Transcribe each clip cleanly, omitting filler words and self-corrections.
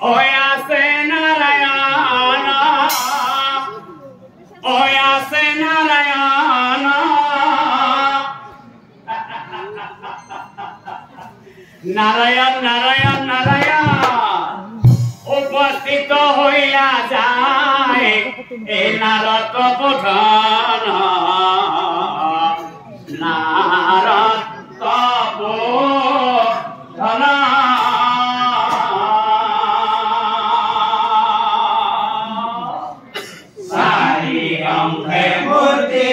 ओयासे नारायण ओयासे नारायण नारायण नारायण नारायण उपस्थित होइया जाए ए नारद प्रधान नारद प्रधान सारी अंगे मूर्ति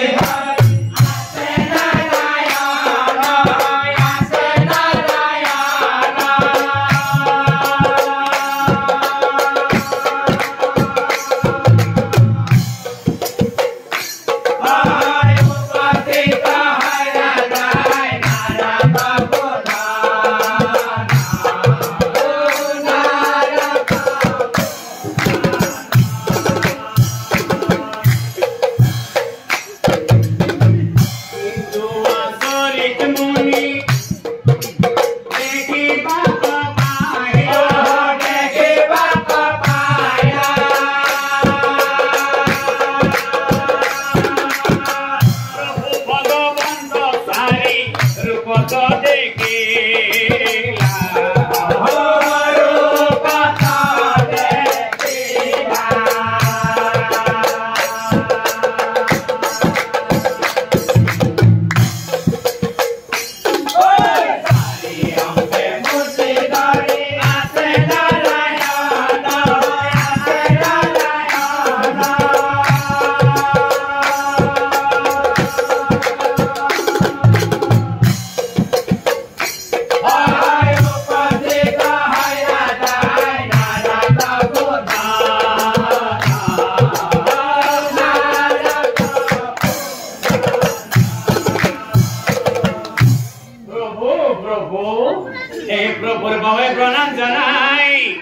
प्रणाम जनाई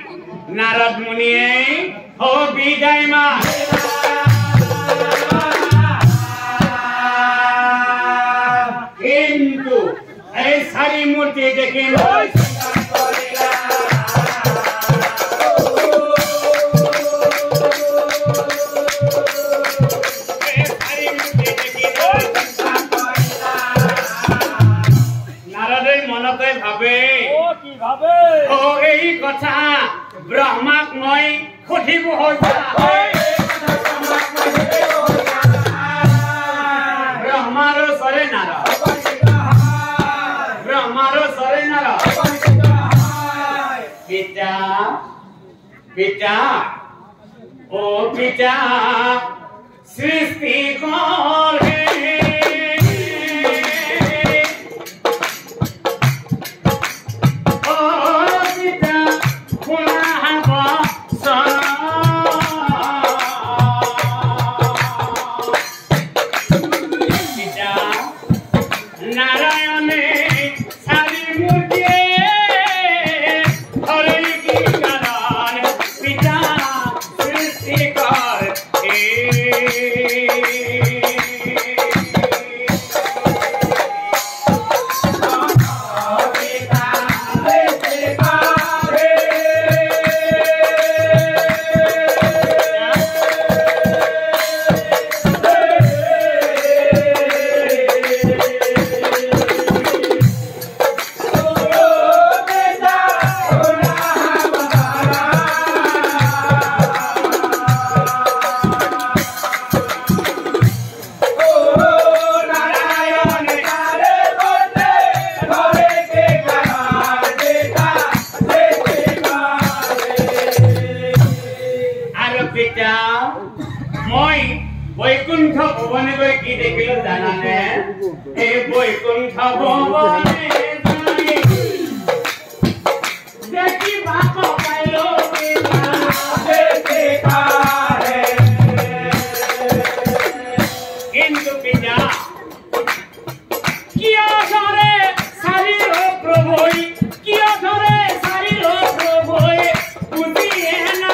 नारद मुनि हो विदाय मा किंतु এই সারি মূর্তি দেখে নারদের মনতে ভাবে ও এই কথা ব্রহ্মাক মই খুঁটিব হইতা ব্রহ্মার সরে নার ব্রহ্মার সরে নার পিতা পিতা ও পিতা সৃষ্টি করে বৈকুণ্ঠ ভবনে গৈ কি দেখিলো জানানে এই বৈকুণ্ঠ ভবনে দেখি বাপ পাইলো কিন্তু পিতা কিয় ধরে সারিল প্রভুই কিয় ধরে সারিল প্রভুই বুঝিয়ে না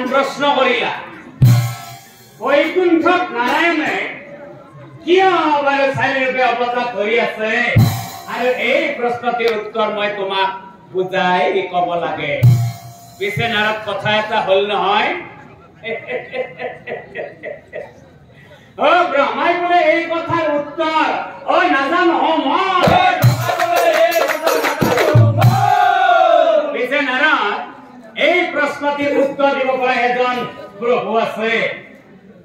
प्रश्न करिला वैकुंठ नारायणे किया बार सारे रूपे अवतार धरि আছে আৰু এই প্ৰশ্নটিৰ উত্তৰ মই তোমাক বুজাই ক'ব লাগে পিছে নাৰদ কথা এটা হল নহয় ও ব্ৰহ্মাই বোলে এই কথাৰ উত্তৰ ও নাজানো মই পিছে নাৰদ এই প্ৰশ্নটিৰ উত্তৰ দিব পৰা এজন প্রভু আছে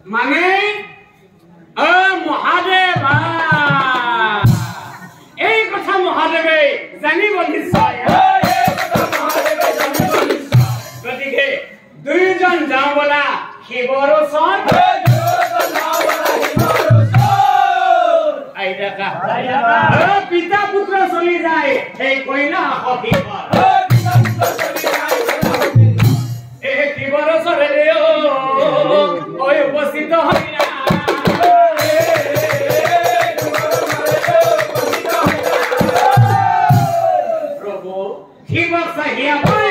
মানে ও মহাদেব এই কথা মহাদেবে জানিব নিশ্চয় গতিকে দুইজন যাও বলা শিৱৰ ওচৰত আইদাকা পিতা পুত্ৰ চলি যায় সেই কইনা সখীবৰ শিৱৰ ওচৰলে ঐ উপস্থিত হইনা প্ৰভু শিৱক চাহিয়া পাই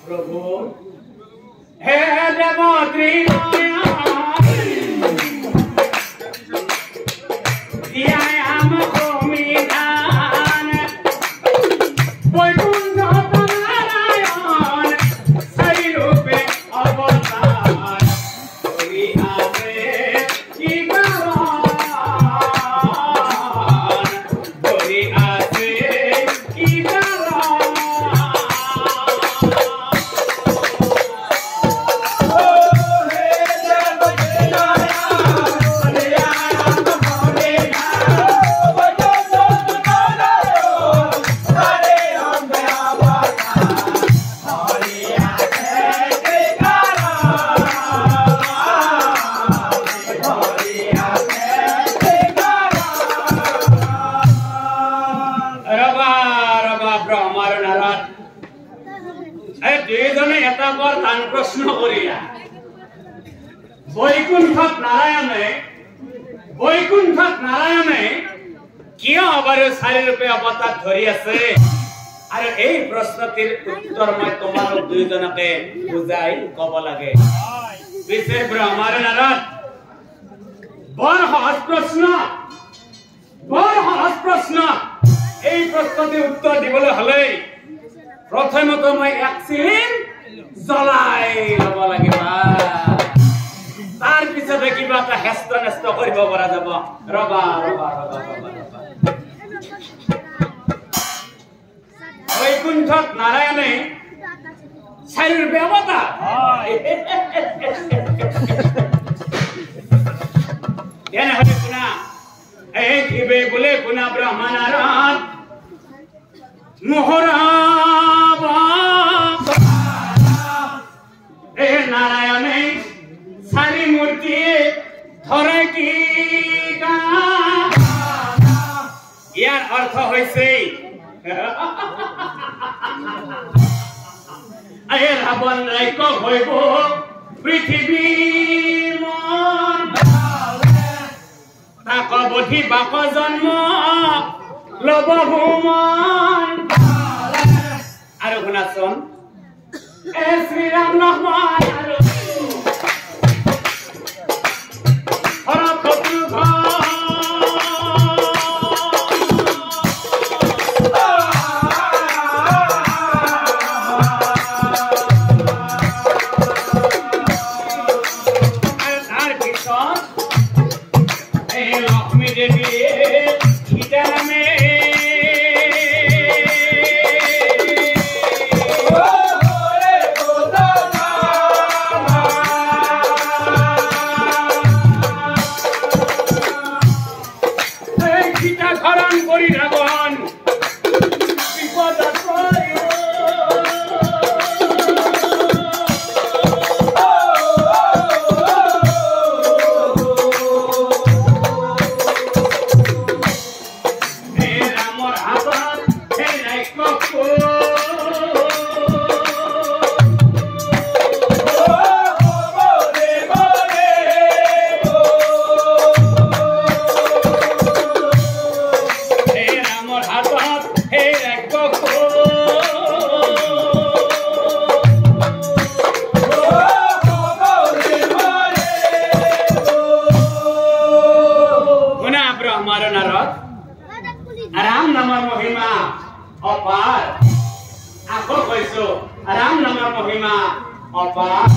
প্ৰভু হে দেৱত্ৰী प्रश्न करिया वैकुंठत नारायणे किया बार सारी रूपे अवतार धरि আছে আৰু এই প্ৰশ্নটিৰ উত্তৰ মই তোমালোক দুইজনকে বুজাই ক'ব লাগে পিছে ব্ৰহ্মাৰ নাৰদ বৰ সহজ প্ৰশ্ন এই প্ৰশ্নটিৰ উত্তৰ দিবলৈ হলে প্ৰথমত মই এক চিলিম জ্বলাই ল'ব লাগিব তাৰ পিছতে কিবা এটা হেস্ত নেস্ত কৰিব পৰা যাব ৰবা वैकुंठत नारायणे शरीर व्यवता ध्यान हरे पुना एक हिबे बोले पुना ब्रह्मा नारायण मोहरा ए नारायणे सारी मूर्ति धरे की गा यार अर्थ होइसे আয়ে রাবণ রাইক হইব পৃথিবী মন তাক বধি বাক জন্ম লব ভূমন আৰু শুনাচোন এ শ্ৰীৰাম নহমান আৰু হাতত হে ৰাক্ষসো राम नाমৰ মহিমা অপাৰ আকৌ কৈছো ৰাম নামৰ মহিমা অপাৰ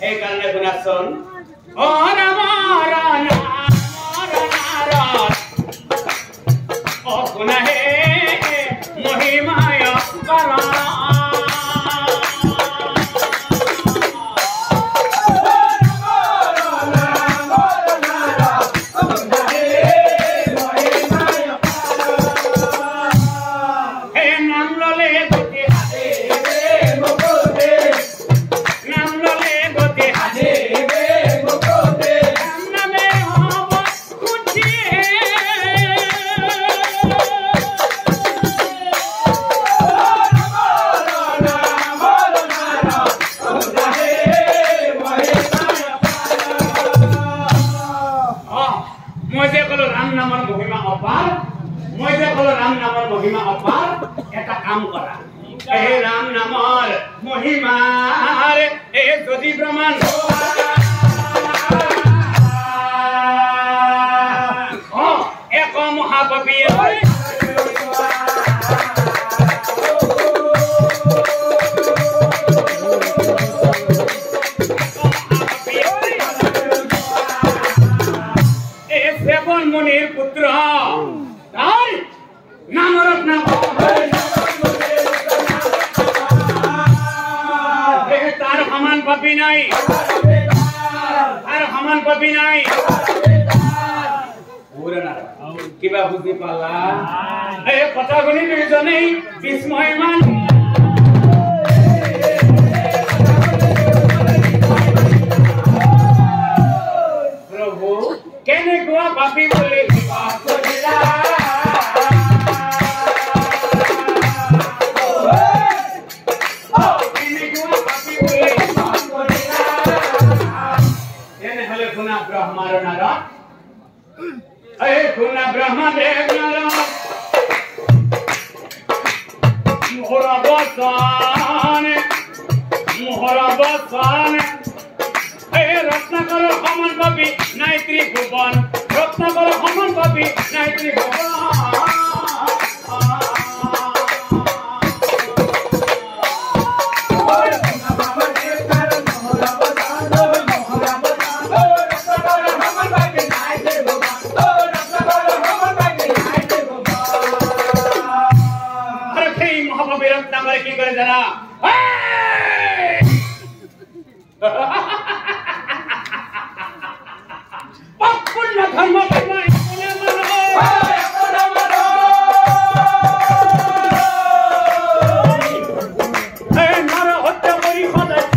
এই কাৰণে গুণাচন অ ৰামৰ নামৰ অ গুণা হে মহিমায় অপাৰ মহিমা অপাৰ এটা কাম কৰা এই ৰাম নামৰ মহিমাৰ এই যদি প্ৰমাণ এক মহাপাপী এই সেবন মুনিৰ পুত্ৰ নামৰত নাম তার সমান পাপি নাই কিবা বুঝি পালা এই কথা শুনি দুইজনেই বিস্ময়মান প্ৰভু কেনেকুৱা পাপি বুলি ব্রহ্মদেব মোহরাবসান এই রত্নাকর সমান পাবি নাই ত্রিভুবন রত্নাকর সমান পাবি নাই ত্রিভুবন কি করে জানা পূর্ণ ধর্ম হত্যা করি সদায়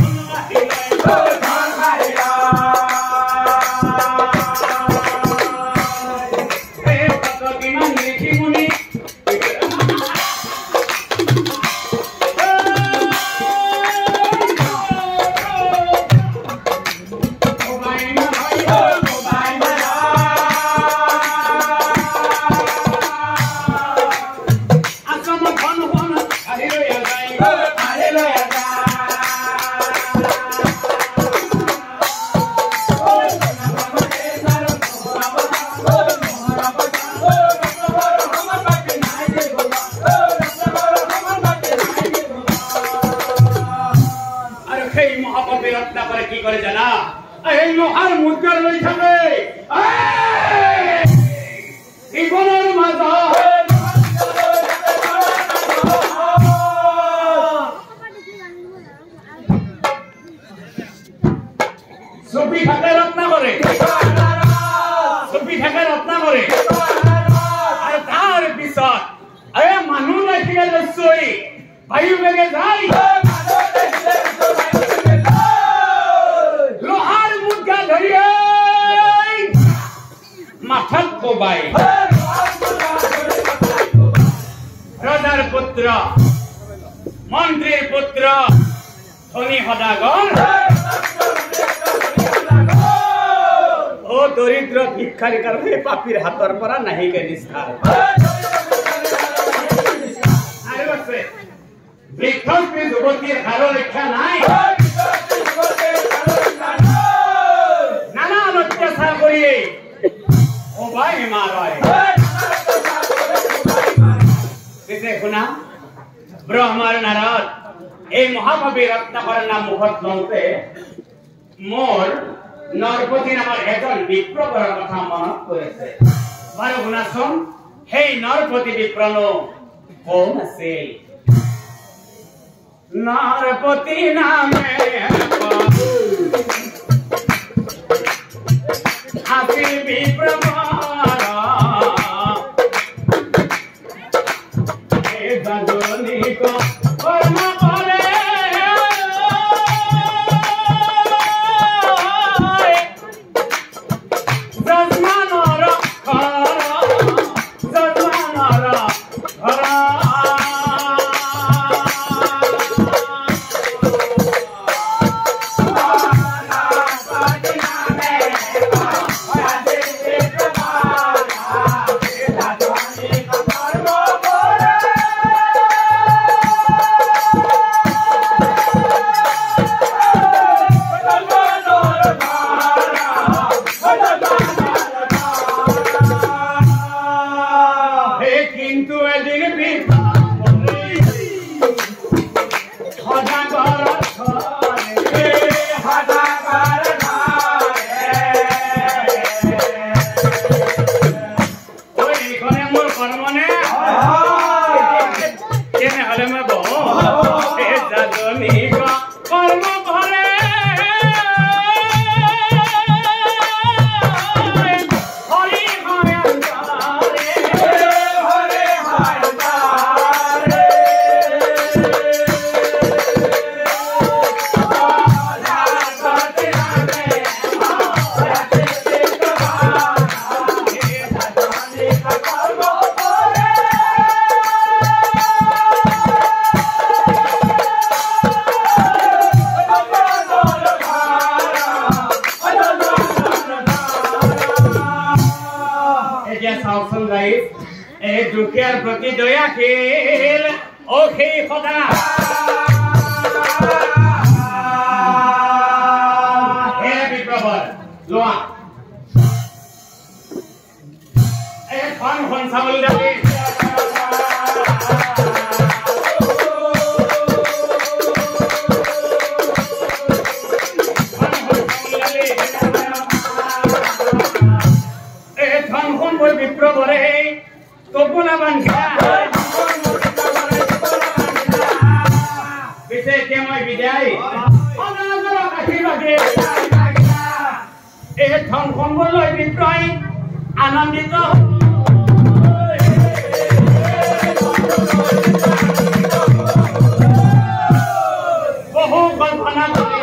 কি করে জানা এই লোহার মুদ্রা লই থাকে জীবনের মাঝে সুফি থাকে রত্ন করে আর তার পিছত আরে মানুষ রাখি গেল সই বায়ু বেগে যাই লোহার মুদ্রা ধরিয়ে মাথাত কোবাই পুত্র মন্ত্রীর পুত্র ধনী সদাগর ও দরিদ্র ভিক্ষারিকার হয়ে পাপীর হাতৰ পৰা নাহিকে নিষ্ঠা আৰু আছে বৃক্ষস্ত্রী যুবতীর কারো রক্ষা নাই নানান অত্যাচার করিয়ে ওবাই মারায় শুনা ব্রহ্মার নারদ এই মহাভাবী রত্নাকরের নাম মুখত লওঁতে মোর নরপতি নামৰ এজন বিপ্ৰবৰৰ কথা মনত পৰিছে বাৰু শুনাচোন সেই নৰপতি বিপ্ৰনো কোন আছিল নৰপতি নামে আছিল বিপ্ৰবৰ দুখীয়াৰ প্ৰতি দয়াশীল ও সেই সদা হে বিপ্ৰবৰ লোৱা এখন চাউল দাবি বিপ্ৰবৰে কপনা বান্ধা পিছে এতিয়া মই বিদায় এই ধন সম্পদ লৈ বিপ্ৰই আনন্দিত বহু কল্পনা কৰি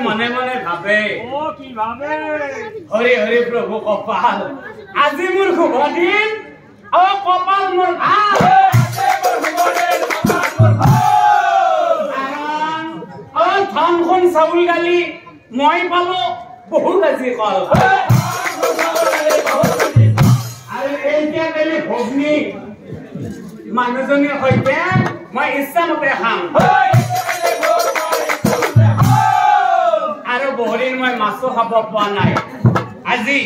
মনে মনে ভাবে ও কি ভাবে হৰি হৰি প্ৰভু কপাল আজি মোৰ শুভ দিন ও কপাল মোৰ ভাল ও ধনখন চাউল গালি মই পালো বহুত আজি কল আৰু এতিয়া বেলি ভগ্নী মানুহজনীৰ সৈতে মই ইচ্ছামতে খাম আৰু বহুদিন মই মাছো খাব পোৱা নাই আজি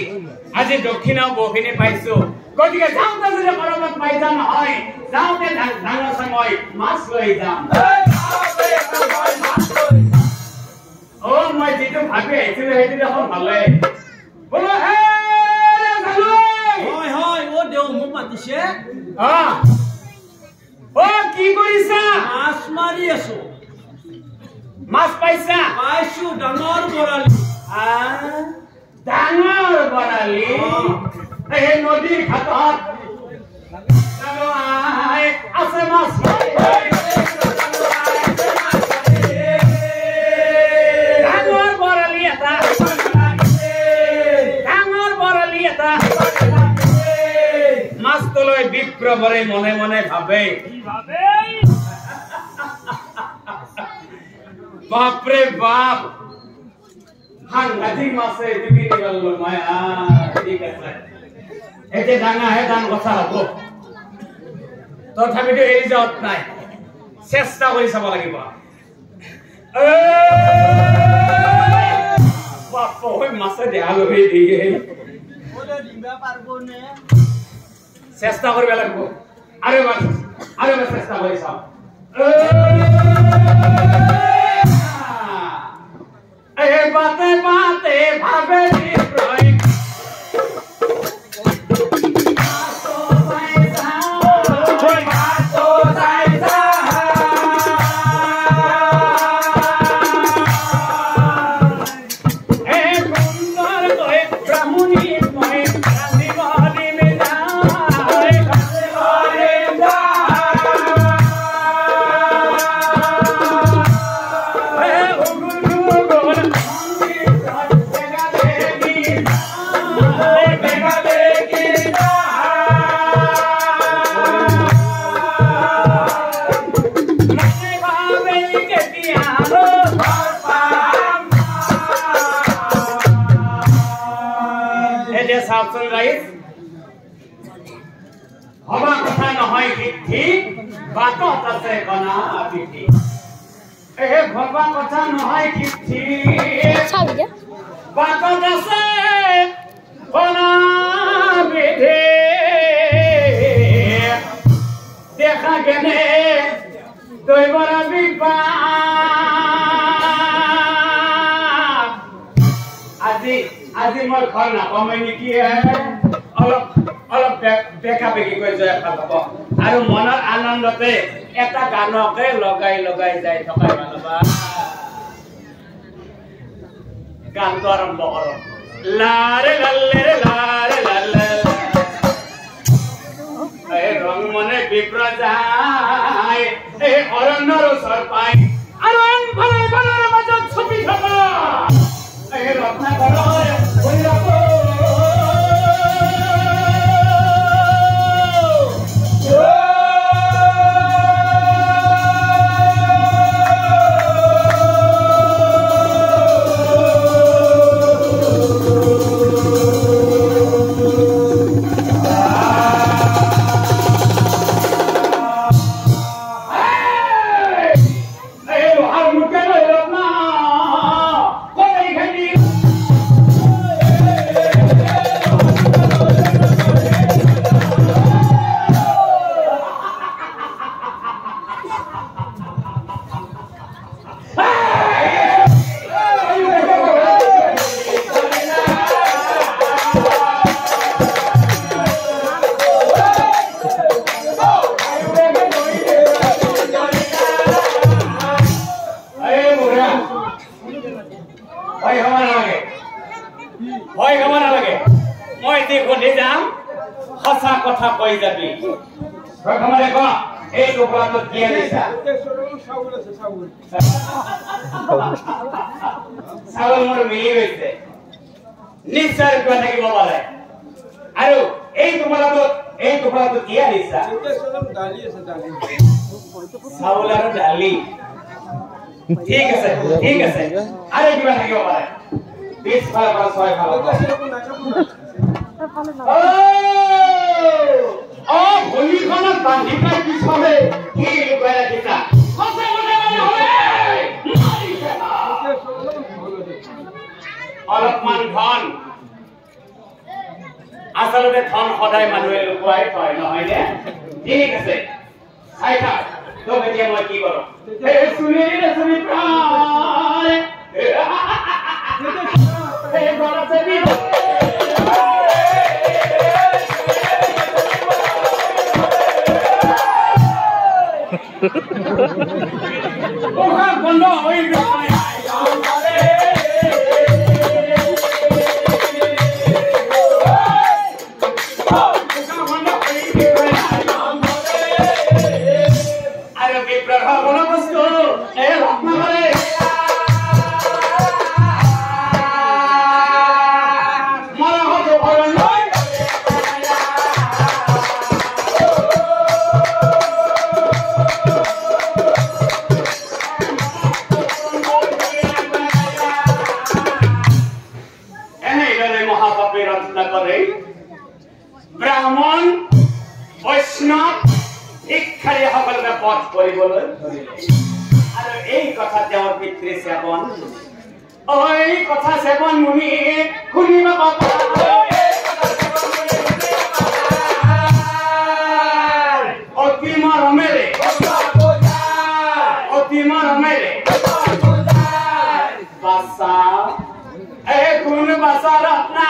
আজি দক্ষিণাও বহুখিনি পাইছো গতিকে যাওঁতে যদি কৰবাত পাই যাম নহয় যাওঁতে ডাঙৰ চাঙৈ মাছ লৈ যাম ও মই যিটো ভাবি আহিছিলো সেইটো দেখোন ভালে বোলো হে হয় হয় ও দেউ মোক মাতিছে ও কি কৰিছা মাছ মাৰি আছো মাছ পাইছা পাইছো ডাঙৰ বৰালি ডাঙৰ বৰালি এই নদীৰ ঘাটত আছে মাছ বিপ্রবরে মনে মনে ভাবে বাপরে বাপ হাঙ্গাজি মাছে দিবি গেল মায়া ঠিক আছে এতে ডাঙা হে দান কথা হব তথাপিতো এৰি যাওঁত নাই চেষ্টা কৰি চাব লাগিব বাপ হৈ মাছে দেহা লৈ দিয়ে চেষ্টা কৰিব লাগিব আৰু চেষ্টা কৰি চাওঁ বাতে বাতে ভাবে হবা কথা নহয় সিদ্ধি বাটত আছে কণা বিধি ভবা কথা নহয় সিদ্ধি বাটত আছে কণা বিধি দেখা কেনে দৈবৰা বিপা আজি মই ঘৰ নাপামেই নেকি অলপ বেকা বেকি কৰি যায় খাব আৰু মনৰ আনন্দতে এটা গানকে লগাই যাই থকা মানবা গানটো আৰম্ভ কৰোঁ লাৰে লালে লাৰে লালে এই ৰং মনে বিপ্ৰ যায় এই অৰণ্যৰ ওচৰ পাই আৰু আনফালে বানৰ মাজত ছুপি থকা এই ৰত্নাকৰৰ ভৈৰৱ সঁচা কথা কৈ যাবি প্ৰথমতে ক এই টুকুৰাটো কি আনিছা চাউল মোৰ মিলি গৈছে নিশ্চয় কিবা থাকিব পাৰে আৰু এই টুকুৰাটো কি আনিছা চাউল আৰু দালি ঠিক আছে আৰু কিবা থাকিব পাৰে 20 ফালৰ পৰা 6 ফালৰ ভলিখনত বান্ধি পাই পিছলে কি লুকাই ৰাখিছা অলপমান ধন আচলতে ধন সদায় মানুহে লুকুৱাই থয় নহয় নে ঠিক আছে চাই থাক তোক এতিয়া মই কি কৰোঁ চুলি প্ৰায় বন্ধ হৈ গৈ আৰু বিপ্ৰহ কোনো বস্তু এই ৰত্নাকৰে মৰহত অৰণ্য কৰিবলৈ ধৰিলে আৰু এই কথা তেওঁৰ পিতৃ সেৱন ওই কথা সেৱন মুনি শুনিব কথা অতি মৰমেৰে বাসা কোন বাসা রত্না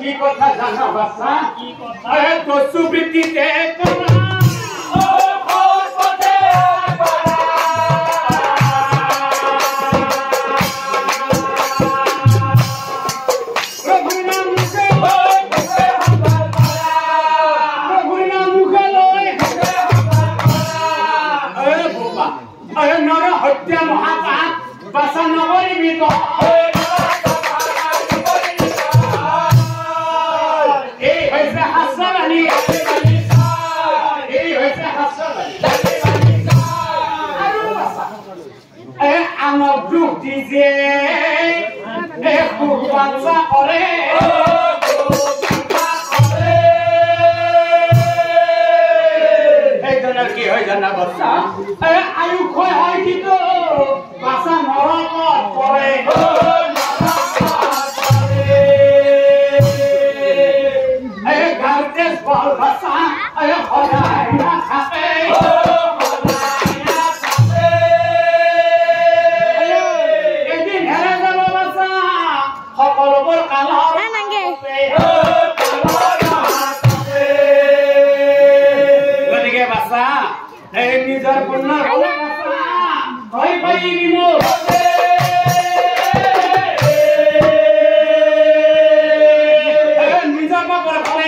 কি কথা জানা বাসা কি কথা তো সুবৃত্তিতে হত্যা মহাপাপ বাসা নগরিবিত এই হইছে হাসাবানি এই হইছে হাসাবানি আৰু বাসা আমার দুখ দিছে খুব বাচ্চা করে কি হয় জানা বাচ্চা আয়ু ক্ষয় হয় কিন্তু বাচ্চা নরকত পড়ে গার্তেজ বল বাচ্চা সদায় না থাকে এদিন হেরে যাব বাচ্চা সকলোবোৰ কালৰ গতিকে বাচ্চা এই নিজৰ কন্যাৰ হয় পাই দিব নিজৰ বাপৰ ভালে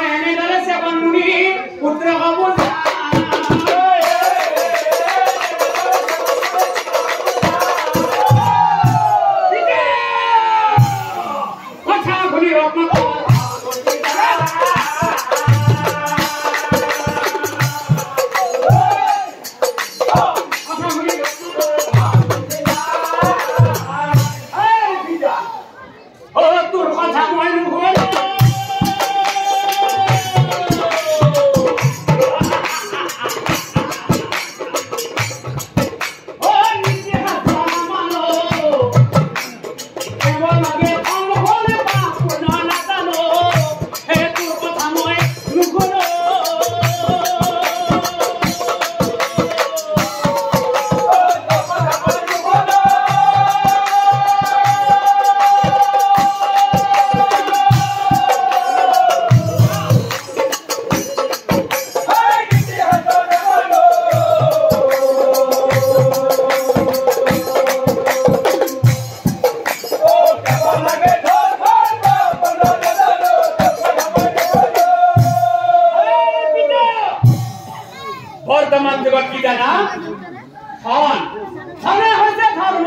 এনেদৰে সেৱন মুনি পুত্ৰ কব বর্তমান যুগত কি জানা ধন ধনে হৈছে ধর্ম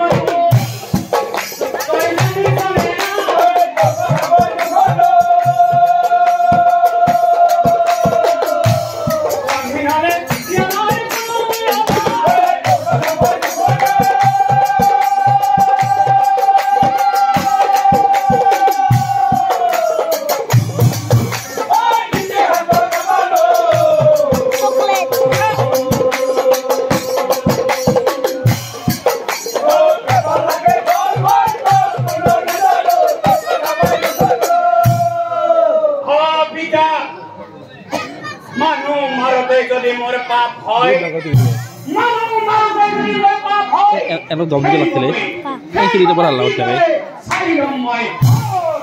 মানুহ মারতে যদি মোর পাপ হয় মানুহ মারতে যদি মোর পাপ হয় এনো দম দিতে লাগছিলে এই কিরিতে পড়া আল্লাহ তাআলা সাইরময়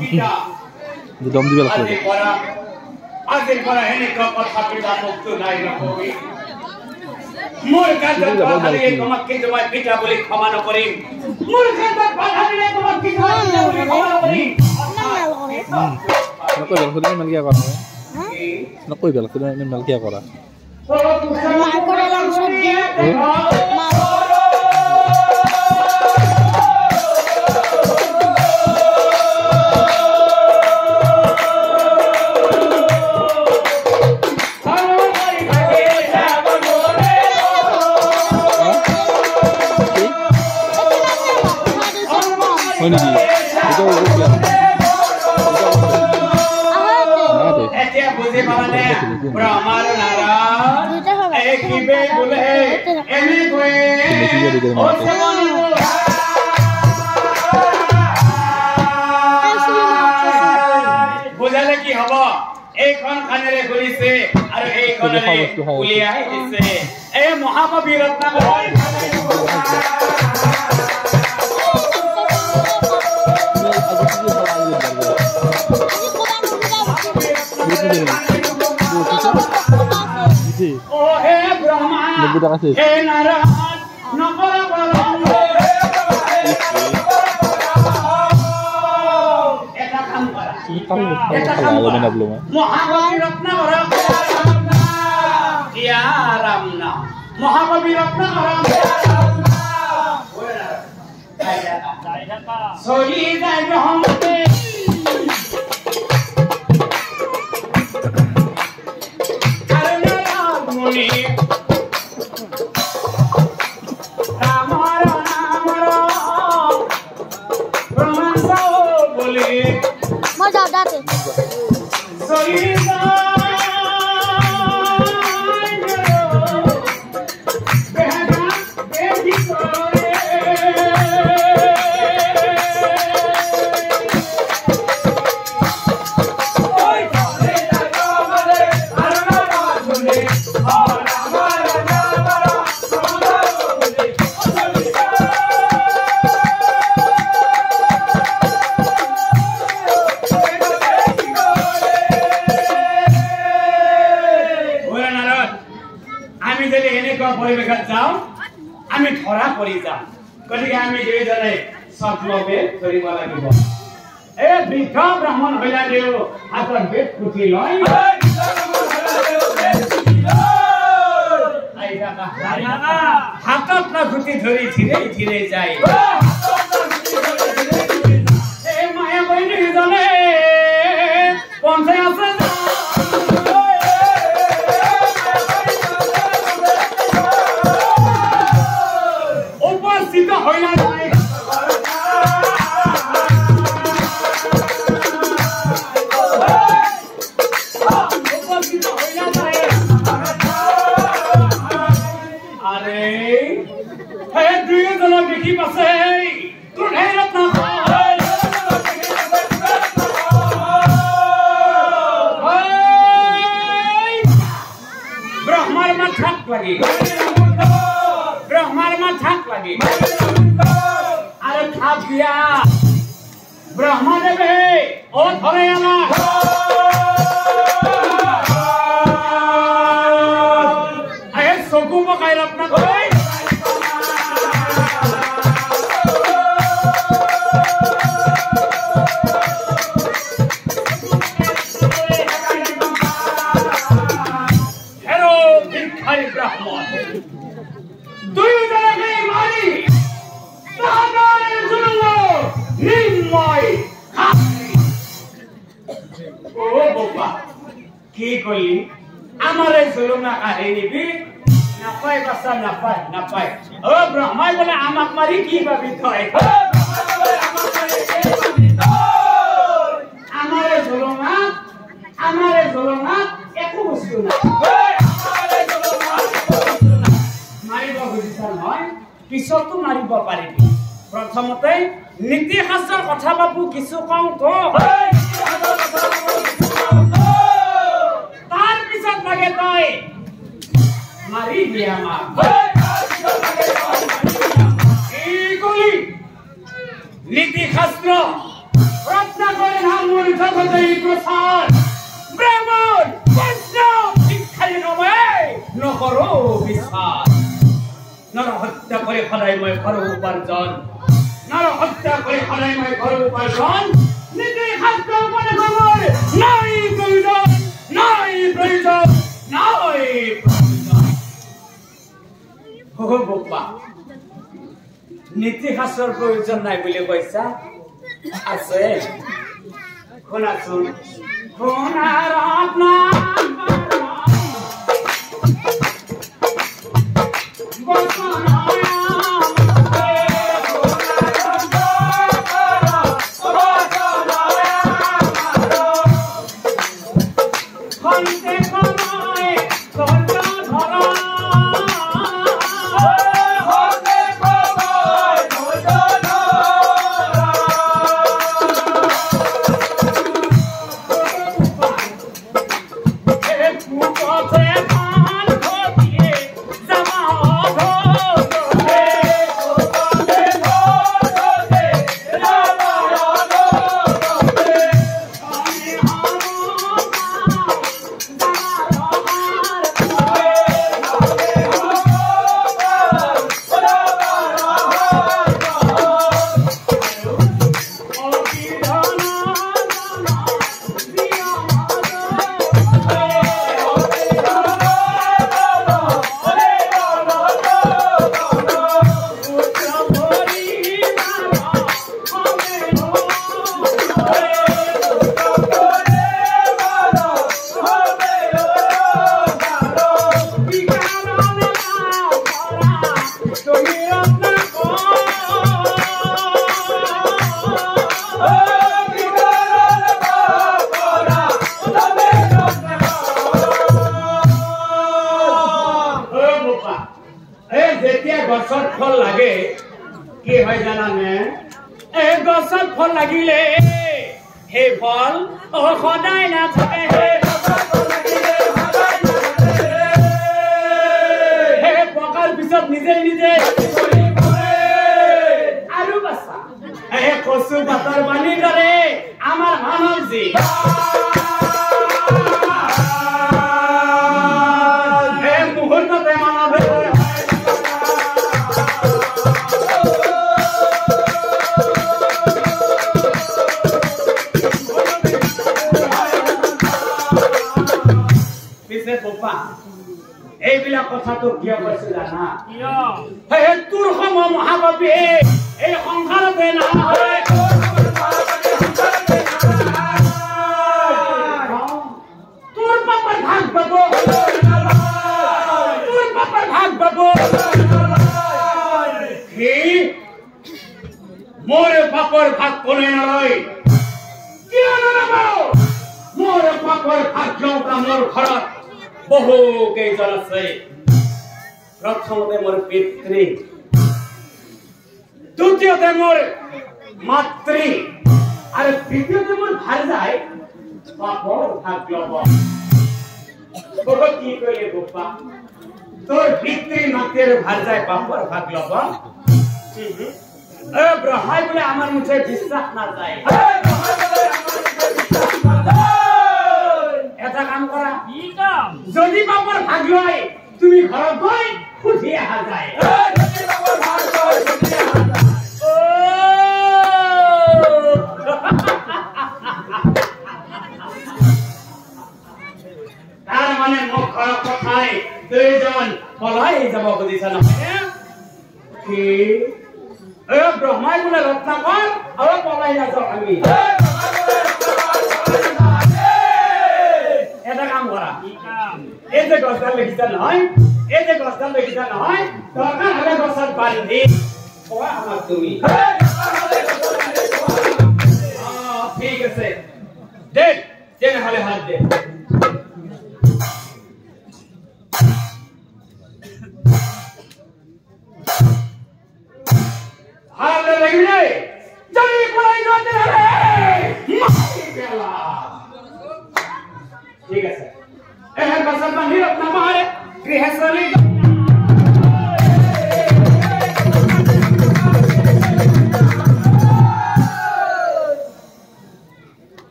পিতা দম দিতে লাগছিলে আজের পরা হেনে কথা পিতা মুক্ত নাই নকবি মোর কাছে বাধা দিলে তোমাকে তোমার পিতা বলে ক্ষমা ন করি মোর কাছে বাধা দিলে তোমার পিতা বলে ক্ষমা ন করি নকই বেল খুদি মাল কিয়া করা নকই বেল খুদি মাল কিয়া করা মার করে লাংস দিয়ে ব্রহ্মার নারায়ণ এই কিবে বলে এনে কয়ে ও সমানি বুঝালে কি হব এইখন খানেৰে খুলিছে আৰু এইখনেৰে উলিয়াই দিছে এই মহাকবি ৰত্নাকৰ ও হে ব্ৰহ্মা হে নাৰায়ণ নকৰ বলম এটা কাম কৰা মহাকবি ৰত্নাকৰ ইয়া ৰাম নাম মহাকবি ৰত্নাকৰ চলি যায় ব্ৰহ্মতে মুনি ৰামাৰ নামৰ প্ৰমাণ সাও বলে মজা দাতে চলি পৰিবেশত যাও আমি ধৰা পৰি যাম গতিকে আমি দুইজনে সৎলবে ধৰিব লাগিব এ বৃদ্ধ ব্ৰাহ্মণ হইলা দেও হাতত বেদ পুথি লয় হাতত না খুঁটি ধৰি ধীৰে ধীৰে যায় এই মায়া বৈ দুইজনে পঞ্চায় আছে হইলা নাই আৰে হে দুইজন দেখি পাছে তোৰ হেৰত না ব্ৰহ্মাৰ মাথাত লাগি ব্রহ্মার মাথাত লাগি আরে খাপ দিয়া ব্রহ্মদেবে ও ধরে আমার আরে চকু পকাই রত্না কই হেরো ভিক্ষারী ব্রাহ্মণ দুইজনকে মারি তাহাদের জন্য নির্ময় ও বাবা কি কইলি আমারে জুলুমা কাঢ়ি নিবি নাপায় বাচ্চা নাপায় ও ব্রহ্মাই বলে আমাক মারি কি ভাবি থয় আমারে জুলুমা একো বস্তু না মাৰিব খুজিছা নহয় পিছতো মাৰিব পাৰিবি প্ৰথমতে নীতি শাস্ত্ৰৰ কথা বাবু কিছু কওঁ তাৰ পিছত লাগে তই মাৰিবি আমাক নীতি শাস্ত্ৰ ৰত্নাকৰ নাম মূৰ্খগতি প্ৰচাৰ ব্ৰাহ্মণ বৈষ্ণৱ শিক্ষাৰী নময় নকৰো বিশ্বাস নৰ হত্যা কৰে সদায় মই ঘৰ উপাৰ্জন নৰ হত্যা কৰে সদায় মই ঘৰ উপাৰ্জন নীতি শাস্ত্ৰ মনে খবৰ নাই প্ৰয়োজন ও বাবা নীতি শাস্ত্ৰৰ প্ৰয়োজন নাই বুলি কৈছা আছে শুনাচোন শুনাৰ আপনা Conte como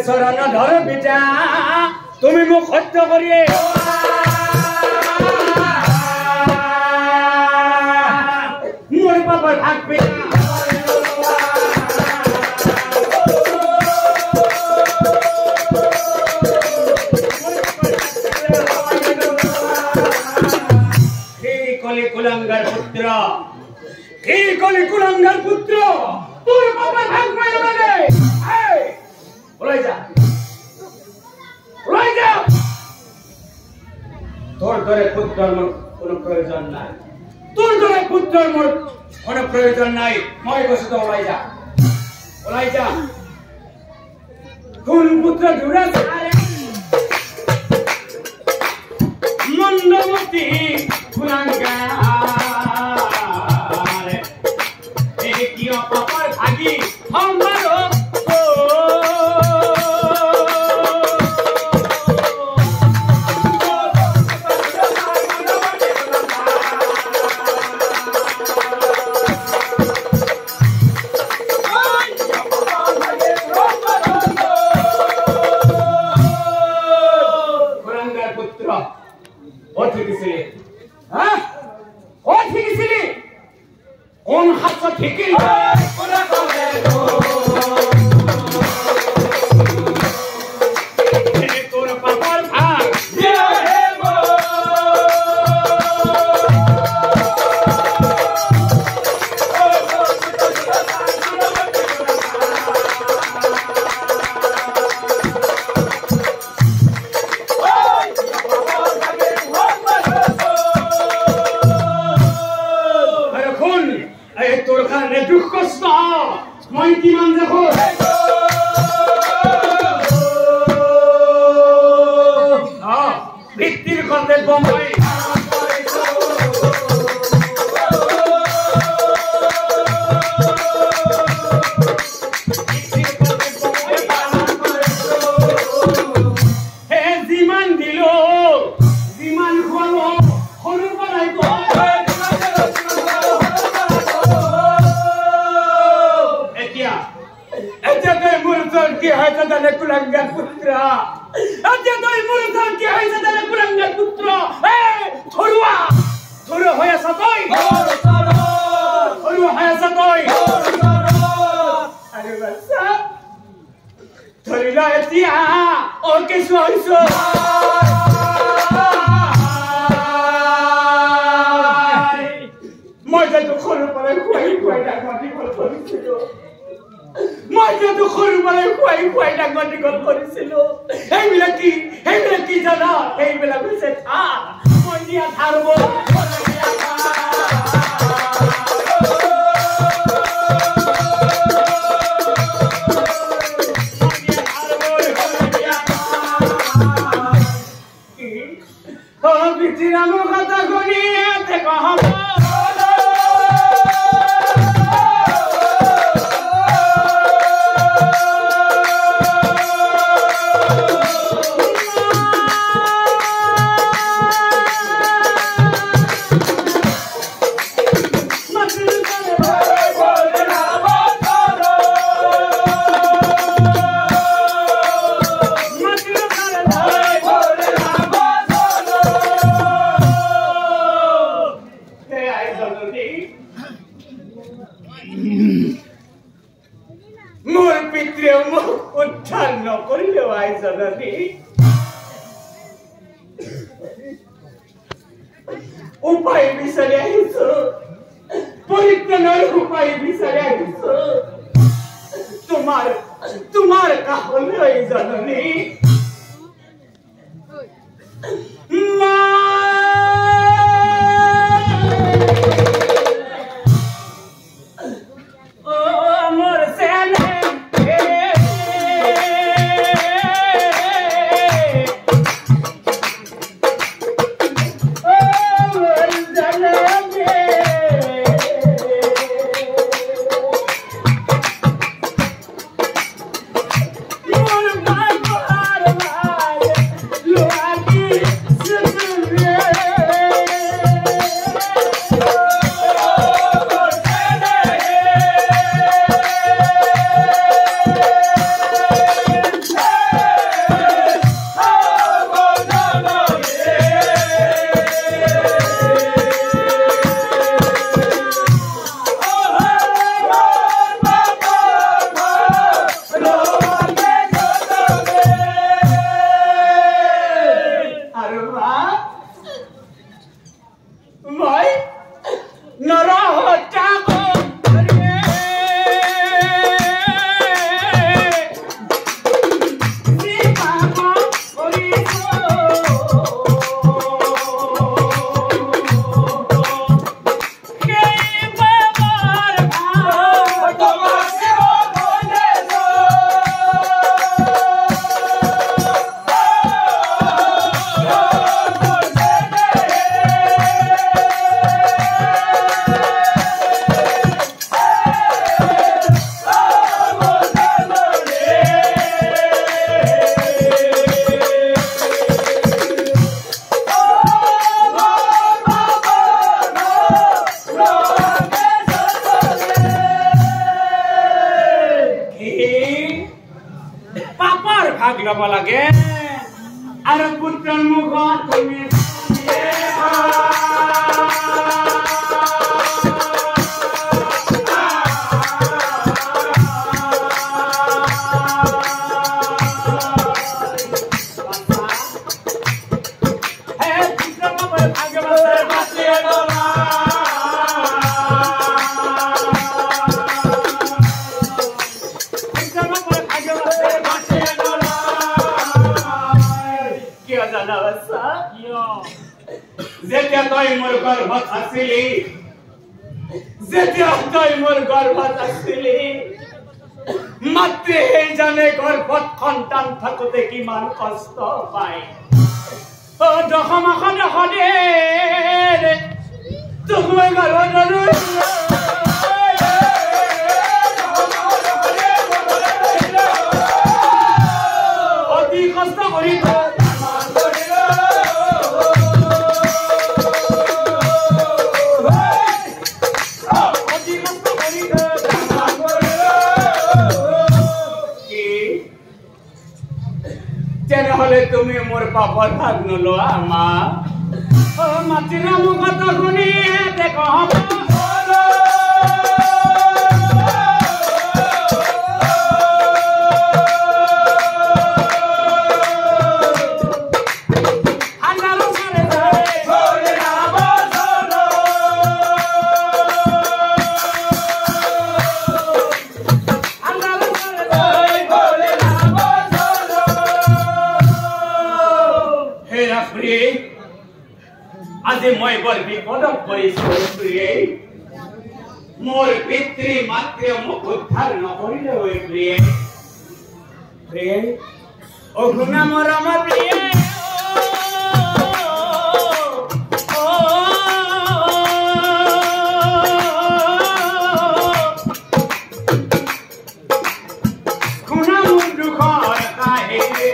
শরণ ধর পিতা তুমি মোক সত্য করিয়ে মোর বাবা থাকবে কুলাঙ্গার পুত্র কি কলি কুলাঙ্গার পুত্র তোর বাবা থাকবে মানে এই ওলাই যা তোর ধরে পুত্রর মোর কোনো প্রয়োজন নাই তোর ধরে পুত্রর মোর কোনো প্রয়োজন নাই মই বসে তো ওলাই যা কোন পুত্র জুড়ে মন্দমতি কুলাঙ্গার এই কি অপর ভাগি আমারো ল'ব লাগে আৰু পুত্ৰৰ মুখত তুমি যেতিয়া তই মোৰ গৰ্ভত আছিলি মাতৃ জানে গৰ্ভত সন্তান থাকোতে কিমান কষ্ট পায় তোক মই গৰ্ভত অতি কষ্ট কৰি তেনেহলে তুমি মোৰ পাপৰ ভাগ নোলোৱা মা মাতৃৰ মুখত শুনি দেখো আজি মই বৰ বিপদত পৰিছোঁ প্ৰিয়ে মোৰ পিতৃ মাতৃ মোক উদ্ধাৰ নকৰিলে প্ৰিয়ে অ শুনা মৰম প্ৰিয়ে শুনা মোৰ দুখৰ কাহিনী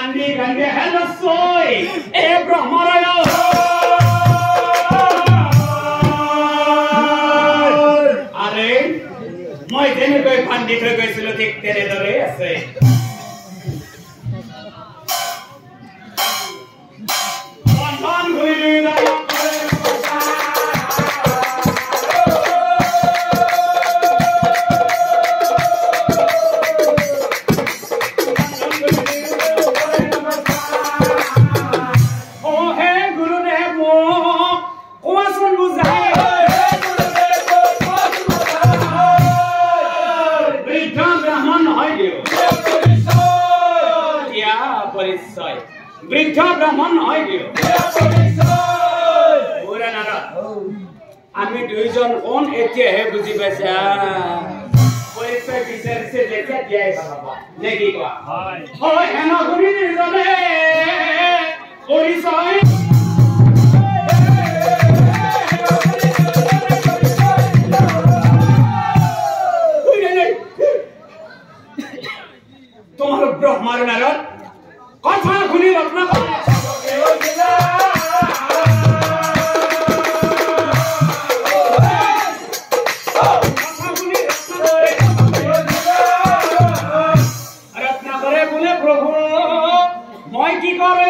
কান্দি কান্দি হেলো সই এ ব্ৰহ্মৰায় আৰে মই যেনেকৈ কান্দি থৈ গৈছিল ঠিক তেনেদৰে আছে বন্ধন ঘূৰি বৃদ্ধ ব্ৰাহ্মণ হয় দিও ওৰা নাৰা আমি দুইজন কোন এতিয়াহে বুঝি পাইছা পৰিচয় বিচাৰিছে যেতিয়া দিয়াই বাবা নেকি কোৱা হয় হেন গুৰি নিজনে পরিচয় তোমার ব্রহ্মার নারদ কথা শুনি রত্ন রত্নাকরে বলে প্রভু মই কি করে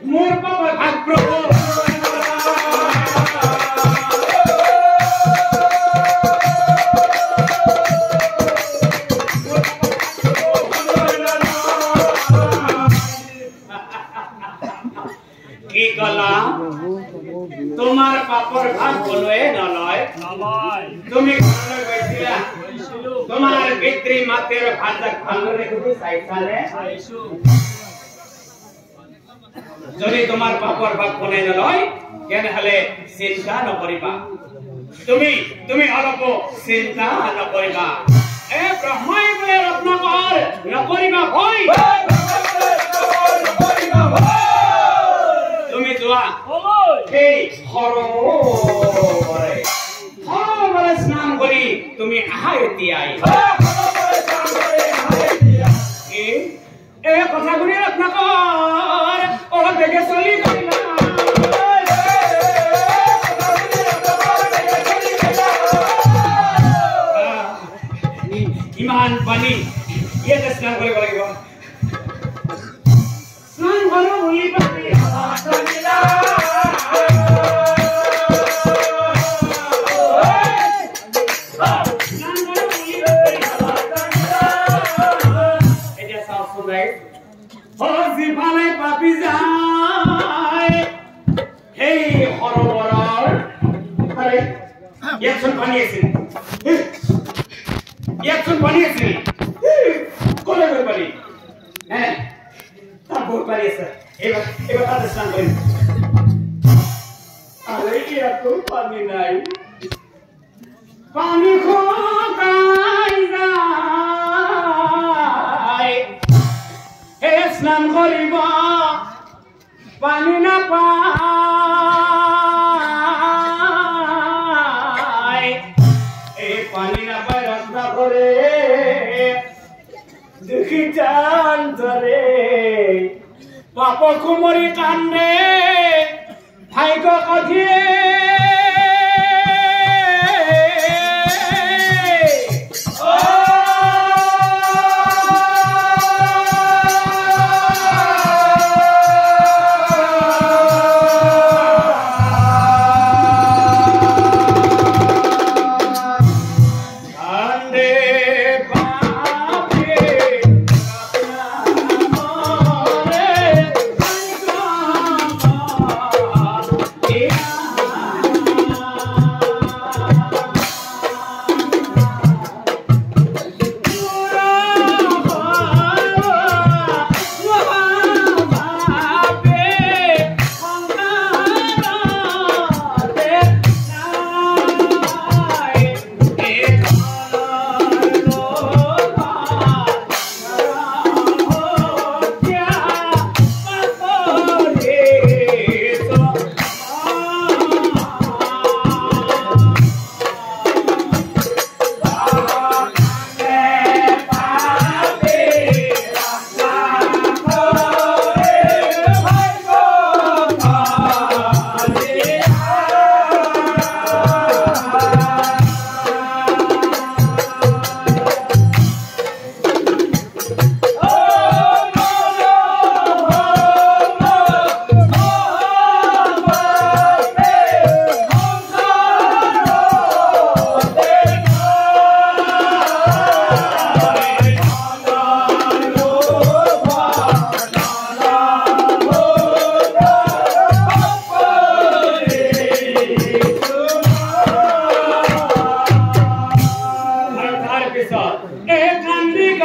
মোর বাবা ভাগ প্রভু তোমার পাপর ভাগ বলবে নলয় তুমি ঘরে বসিলা তোমার পিতৃ মাতের ভাজা ভালো রেখে চাইছানে যদি তোমার পাপর ভাগ বলে নলয় কেন হলে চিন্তা নকরিবা তুমি তুমি অলপ চিন্তা নকরিবা এ ব্রহ্মাই বলে রত্নাকর নকরিবা ভয় তুমি যোৱা এই হৰবৰে স্নান কৰি তুমি আহা এতিয়াই এই কথা শুনি ৰত্নাকৰ অলপ বেগে চলি ইমান পানী ইয়াতে স্নান কৰিব লাগিব স্নান কৰো বুলি পানী পাপি যায় সেই সৰোবৰৰ ইয়াত পানী আছিল কলে গৈ পানী তাত বহুত পানী আছে এইবাৰ তাতে স্নান কৰিম আৰে ইয়াতো পানী নাই পানী শুকাই যায় স্নান কৰিব পানী নাপায় এই পানী নাপায় ৰাস্তা কৰে দুখী জান ধৰে পাপ কুমৰী কান্দে ভাগ্য কঠিয়ে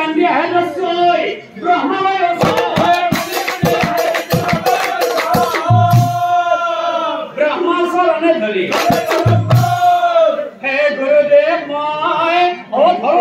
কান্দি আহে নচৈ ব্ৰহ্মাই ব্ৰহ্মা চৰণে ধৰি হে গুৰুদেৱ মই অধৰ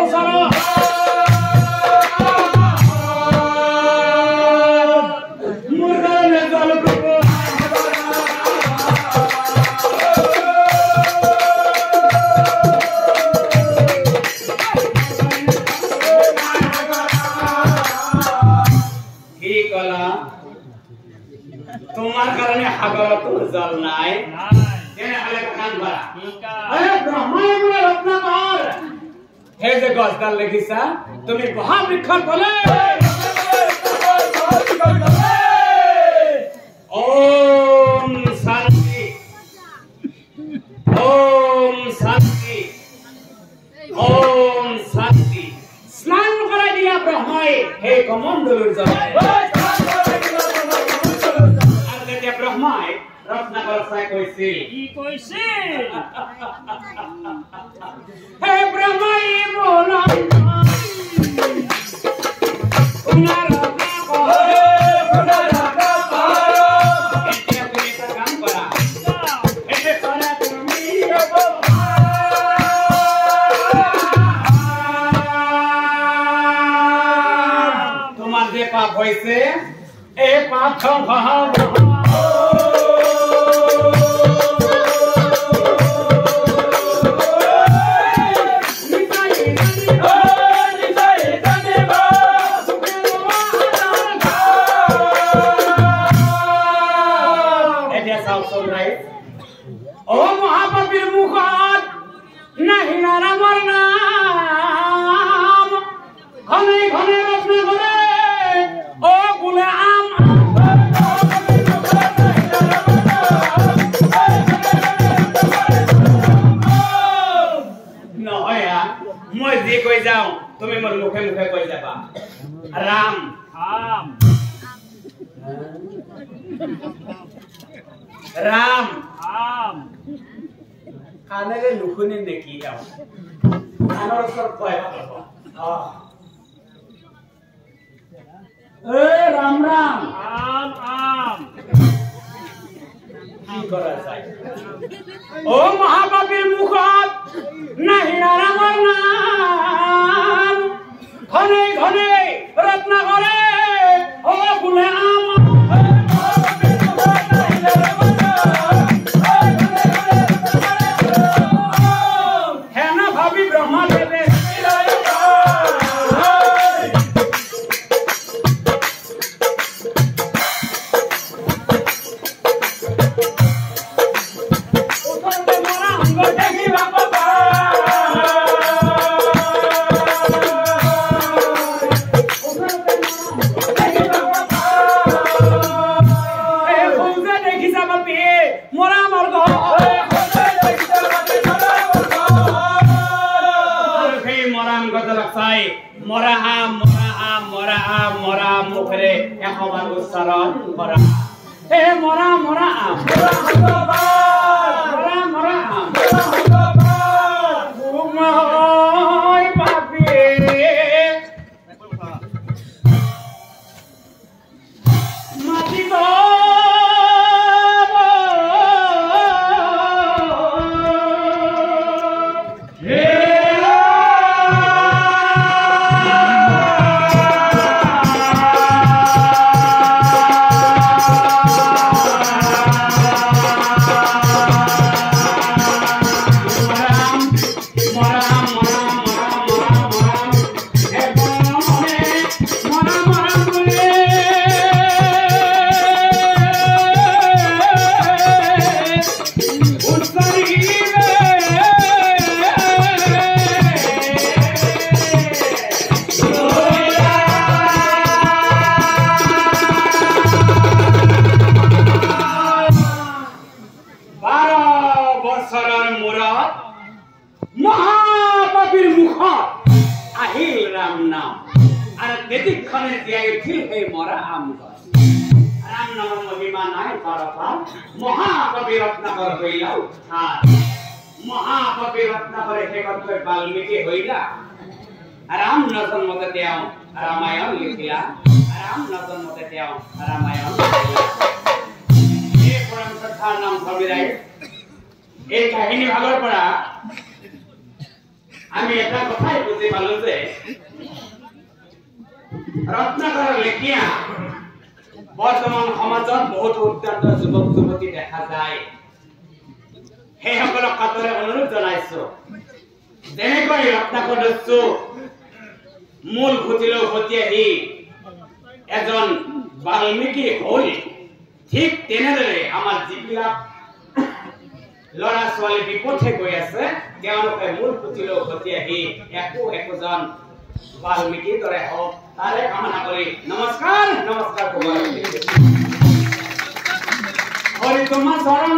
তোমাৰ কাৰণে সাগৰত জল নাই তেনেহলে কান ভৰা আৰে ব্ৰহ্মাই বলে ৰত্নাকৰ হে যে গছডাল দেখিছা তুমি মহাবৃক্ষৰ ফলে ওম শান্তি ওম শান্তি ওম শান্তি স্নান কৰাই দিয়া ব্ৰহ্মাই হে কমণ্ডলৰ জয় ব্রহ্মাই রত্নাকর সাই কইছিল কি কইছিল হে ব্রহ্মাই বলা উনার রত্নাকর এটা তুমি একটা কাম করা এটা করা তুমি তোমার যে পাপ হইছে এই পাপ ক্ষমা তুমি মোর মুখে মুখে কই যাবা রাম রাম রাম রাম কানেরে নুখুনি দেখি যাও কানৰ ওচৰত কয় এ ৰাম ৰাম ৰাম ৰাম কি কৰা যায় ও মহাপাপীৰ মুখত নাহি ৰামৰ নাম ঘনে ঘনে রত্নাকরে ও গুলে আম হেন ভাবি ব্রহ্মা দেবে মরা মুখরে একবার উচ্চারণ করা হে মরা মরা মরা মরা ঘুমাই পাপি মাটি महाकवि रत्नाकर হইলা উঠার महाकवि रत्नाकर হেকত বাল্মীকি হইলা राम न जन्मते त्याओ रामायण लिखिला राम न जन्मते त्याओ रामायण लिखिला এই পরম শ্রদ্ধার নাম ধর্মীরাই এই কাহিনী ভাগৰ পৰা আমি এটা কথাই বুজি পালো যে ৰত্নাকৰ লেখিয়া বৰ্তমান সমাজত বহুত উদ্যন্ত যুৱক যুৱতী দেখা যায় সেই সকলক কাতৰে অনুৰোধ জনাইছো যেনেকৈ ৰত্নাকৰ দস্যু মূল খুঁটিলৈ উভতি আহি এজন বাল্মীকি হ'ল ঠিক তেনেদৰে আমাৰ যিবিলাক লৰা ছোৱালী বিপথে গৈ আছে তেওঁলোকে মূল খুঁটিলৈ উভতি আহি একোজন বাল্মীকিৰ দৰে হওক তাৰে কামনা কৰি নমস্কাৰ নমস্কাৰ হৰি তোমাৰ চৰণ